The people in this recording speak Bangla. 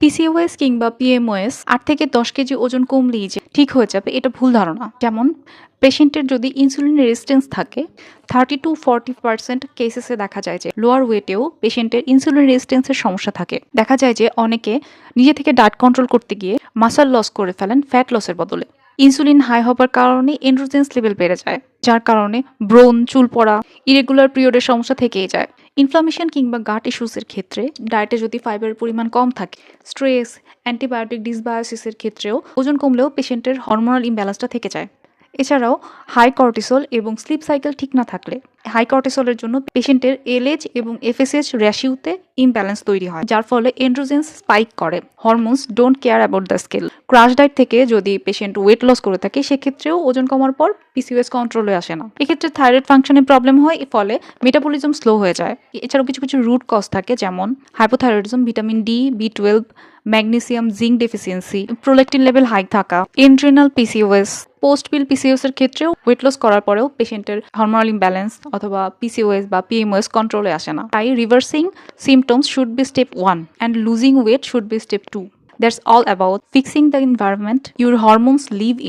পিসিওএস কিংবা পিএমওএস ৮ থেকে ১০ কেজি ওজন কমলেই যে ঠিক হয়ে যাবে এটা ভুল ধারণা। যেমন পেশেন্টের যদি ইনসুলিন রেজিস্ট্যান্স থাকে 30-40% কেসেসে দেখা যায় যে লোয়ার ওয়েটেও পেশেন্টের ইনসুলিন রেজিস্ট্যান্সের সমস্যা থাকে। দেখা যায় যে অনেকে নিজে থেকে ডায়েট কন্ট্রোল করতে গিয়ে মাসল লস করে ফেলেন ফ্যাট লসের বদলে। ইনসুলিন হাই হবার কারণে এন্ড্রোজেন্স লেভেল বেড়ে যায়, যার কারণে ব্রণ, চুল পড়া, ইরেগুলার পিরিয়ডের সমস্যা থেকেই যায়। ইনফ্লামেশন কিংবা গাট ইস্যুসের ক্ষেত্রে ডায়েটে যদি ফাইবারের পরিমাণ কম থাকে, স্ট্রেস, অ্যান্টিবায়োটিক ডিসবায়োসিসের ক্ষেত্রেও ওজন কমলেও পেশেন্টের হরমোনাল ইমব্যালেন্সটা থেকে যায়। এছাড়াও হাই কর্টিসল এবং স্লিপ সাইকেল ঠিক না থাকলে হাই কর্টিসলের জন্য পেশেন্টের এলএইচ এবং এফএসএইচ রেশিওতে ইমব্যালেন্স তৈরি হয়, যার ফলে এন্ড্রোজেন্স স্পাইক করে। Hormones don't care about the scale. Crash diet থেকে যদি পেশেন্ট ওয়েট লস করে থাকে সেক্ষেত্রেও ওজন কমার পর পিসিওএস কন্ট্রোলে আসে না। এক্ষেত্রে থাইরয়েড ফাংশনে প্রবলেম হয়, ফলে মেটাবলিজম স্লো হয়ে যায়। এছাড়াও কিছু কিছু রুট কজ থাকে, যেমন হাইপোথাইরয়েডিজম, ভিটামিন ডি, বি12, magnesium, zinc deficiency, prolactin level high থাকা, adrenal PCOS. Post pill PCOS এর ক্ষেত্রেও ওয়েট লস করার পরেও পেশেন্টের হরমোনাল ইমব্যালেন্স অথবা পিসিওএস বা পিএমওএস কন্ট্রোলে আসে না। তাই reversing symptoms should be step 1 and losing weight should be step 2. That's all about fixing the environment your hormones live in.